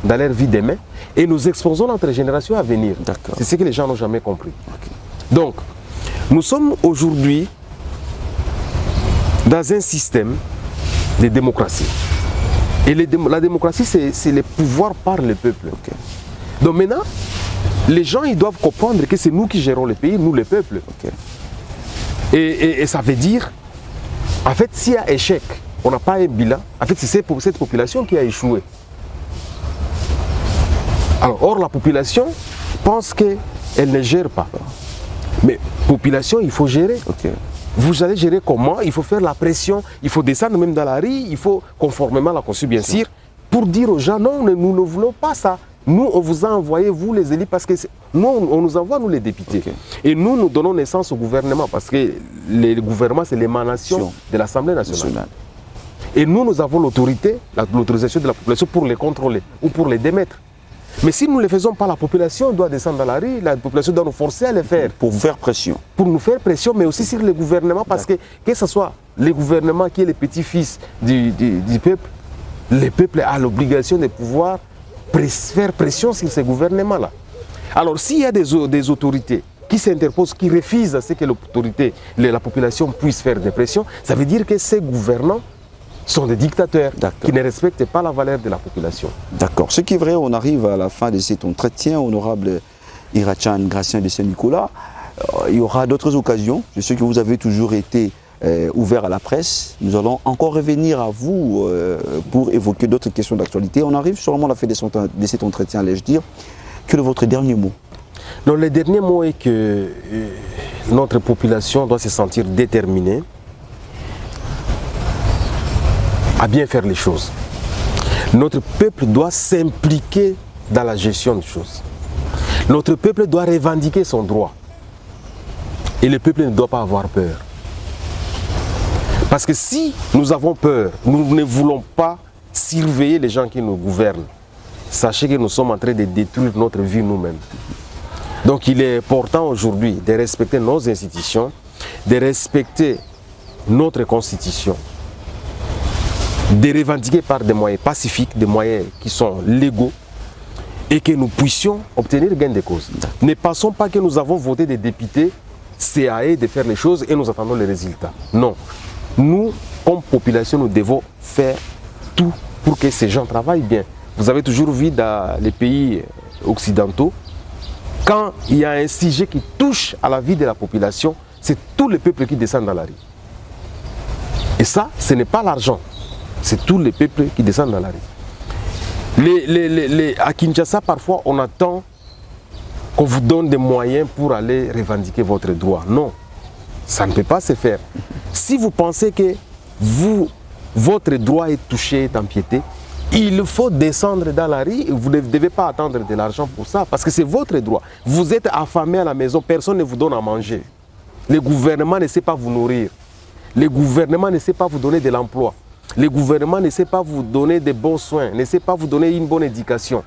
dans leur vie demain et nous exposons notre génération à venir. C'est ce que les gens n'ont jamais compris. Okay. Donc, nous sommes aujourd'hui dans un système de démocratie. Et la démocratie, c'est le pouvoir par le peuple. Okay. Donc maintenant, les gens ils doivent comprendre que c'est nous qui gérons le pays, nous le peuple. Okay. Et ça veut dire, en fait, s'il y a échec, on n'a pas un bilan, en fait, c'est cette population qui a échoué. Alors, or, la population pense qu'elle ne gère pas. Mais population, il faut gérer. Okay. Vous allez gérer comment? Il faut faire la pression, il faut descendre même dans la rue, il faut, conformément à la Constitution, bien sûr, pour dire aux gens, non, nous ne voulons pas ça. Nous, on vous a envoyé, vous les élus, parce que nous, on nous envoie, nous les députés. Okay. Et nous donnons naissance au gouvernement, parce que le gouvernement, c'est l'émanation de l'Assemblée nationale. Et nous avons l'autorité, l'autorisation de la population pour les contrôler ou pour les démettre. Mais si nous ne le faisons pas, la population doit descendre dans la rue, la population doit nous forcer à le faire. Pour faire pression. Pour nous faire pression, mais aussi sur le gouvernement, parce que ce soit le gouvernement qui est le petit-fils du peuple, le peuple a l'obligation de pouvoir faire pression sur ce gouvernement-là. Alors, s'il y a des autorités qui s'interposent, qui refusent à ce que la population puisse faire des pressions, ça veut dire que ces gouvernants sont des dictateurs qui ne respectent pas la valeur de la population. D'accord. Ce qui est vrai, on arrive à la fin de cet entretien, honorable Irachan Gratien de Saint-Nicolas. Il y aura d'autres occasions. Je sais que vous avez toujours été ouvert à la presse. Nous allons encore revenir à vous pour évoquer d'autres questions d'actualité. On arrive sûrement à la fin de cet entretien, allais-je dire. Quel est votre dernier mot? Non, le dernier mot est que notre population doit se sentir déterminée à bien faire les choses. Notre peuple doit s'impliquer dans la gestion des choses. Notre peuple doit revendiquer son droit. Et le peuple ne doit pas avoir peur. Parce que si nous avons peur, nous ne voulons pas surveiller les gens qui nous gouvernent, sachez que nous sommes en train de détruire notre vie nous-mêmes. Donc il est important aujourd'hui de respecter nos institutions, de respecter notre constitution, de revendiquer par des moyens pacifiques, des moyens qui sont légaux, et que nous puissions obtenir gain de cause. Ne pensons pas que nous avons voté des députés CAE de faire les choses et nous attendons les résultats. Non. Nous comme population, nous devons faire tout pour que ces gens travaillent bien. Vous avez toujours vu dans les pays occidentaux, quand il y a un sujet qui touche à la vie de la population, c'est tout le peuple qui descend dans la rue. Et ça, ce n'est pas l'argent, c'est tout le peuple qui descend dans la rue. À Kinshasa, parfois, on attend qu'on vous donne des moyens pour aller revendiquer votre droit. Non, ça ne peut pas se faire. Si vous pensez que votre droit est touché, est empiété, il faut descendre dans la rue et vous ne devez pas attendre de l'argent pour ça, parce que c'est votre droit. Vous êtes affamé à la maison, personne ne vous donne à manger. Le gouvernement ne sait pas vous nourrir. Le gouvernement ne sait pas vous donner de l'emploi. Le gouvernement ne sait pas vous donner de bons soins, ne sait pas vous donner une bonne éducation.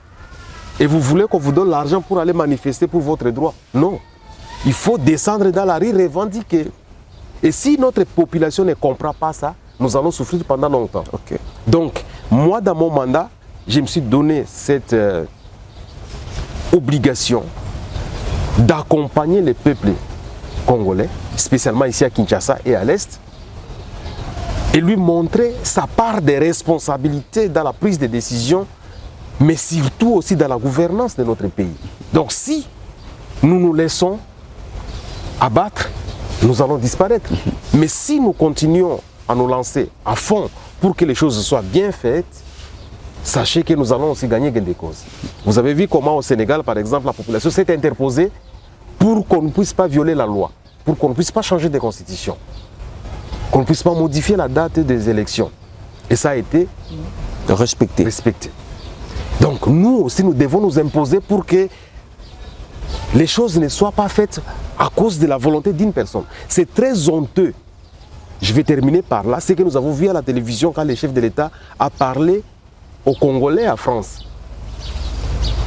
Et vous voulez qu'on vous donne l'argent pour aller manifester pour votre droit? Non. Il faut descendre dans la rue, revendiquer. Et si notre population ne comprend pas ça, nous allons souffrir pendant longtemps. Okay. Donc, moi, dans mon mandat, je me suis donné cette obligation d'accompagner les peuples congolais, spécialement ici à Kinshasa et à l'Est, et lui montrer sa part de responsabilité dans la prise de décision, mais surtout aussi dans la gouvernance de notre pays. Donc si nous nous laissons abattre, nous allons disparaître. Mais si nous continuons à nous lancer à fond pour que les choses soient bien faites, sachez que nous allons aussi gagner gain de cause. Vous avez vu comment au Sénégal, par exemple, la population s'est interposée pour qu'on ne puisse pas violer la loi, pour qu'on ne puisse pas changer de constitution, qu'on ne puisse pas modifier la date des élections. Et ça a été respecté. Donc nous aussi, nous devons nous imposer pour que les choses ne soient pas faites à cause de la volonté d'une personne. C'est très honteux. Je vais terminer par là. C'est que nous avons vu à la télévision quand le chef de l'État a parlé aux Congolais à France.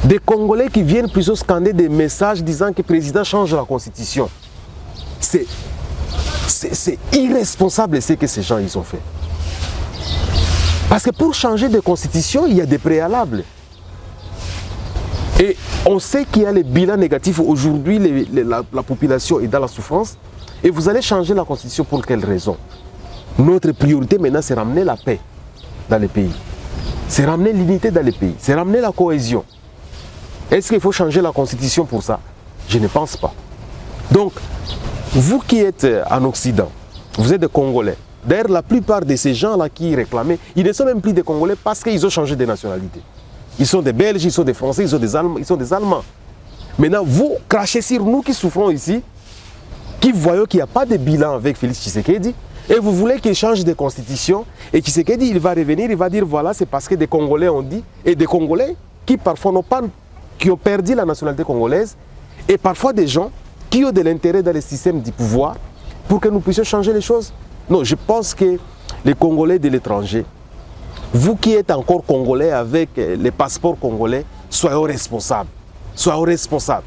Des Congolais qui viennent plutôt scander des messages disant que le président change la constitution. C'est irresponsable ce que ces gens ils ont fait. Parce que pour changer de constitution, il y a des préalables. Et on sait qu'il y a les bilans négatifs. Aujourd'hui, la population est dans la souffrance. Et vous allez changer la constitution pour quelle raison? Notre priorité maintenant, c'est ramener la paix dans les pays. C'est ramener l'unité dans les pays. C'est ramener la cohésion. Est-ce qu'il faut changer la constitution pour ça? Je ne pense pas. Donc, vous qui êtes en Occident, vous êtes des Congolais. D'ailleurs, la plupart de ces gens-là qui réclamaient, ils ne sont même plus des Congolais parce qu'ils ont changé de nationalité. Ils sont des Belges, ils sont des Français, ils sont des Allemands. Maintenant, vous crachez sur nous qui souffrons ici, qui voyons qu'il n'y a pas de bilan avec Félix Tshisekedi, et vous voulez qu'il change de constitution, et Tshisekedi, il va revenir, il va dire voilà, c'est parce que des Congolais ont dit, et des Congolais qui parfois qui ont perdu la nationalité congolaise, et parfois des gens qui ont de l'intérêt dans le système du pouvoir pour que nous puissions changer les choses. Non, je pense que les Congolais de l'étranger, vous qui êtes encore Congolais avec les passeports congolais, soyez responsables. Soyez responsables.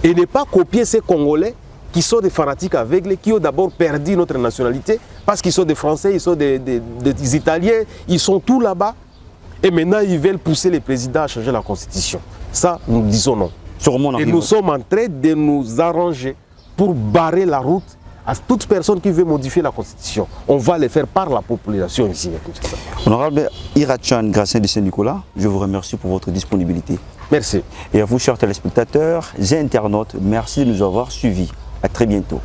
Et ne pas copier ces Congolais qui sont des fanatiques aveugles, qui ont d'abord perdu notre nationalité parce qu'ils sont des Français, ils sont des Italiens, ils sont tous là-bas. Et maintenant, ils veulent pousser les présidents à changer la constitution. Ça, nous disons non. Et nous sommes en train de nous arranger pour barrer la route à toute personne qui veut modifier la constitution. On va le faire par la population ici. Honorable Irachan Gracien de Saint-Nicolas, je vous remercie pour votre disponibilité. Merci. Et à vous, chers téléspectateurs et internautes, merci de nous avoir suivis. À très bientôt.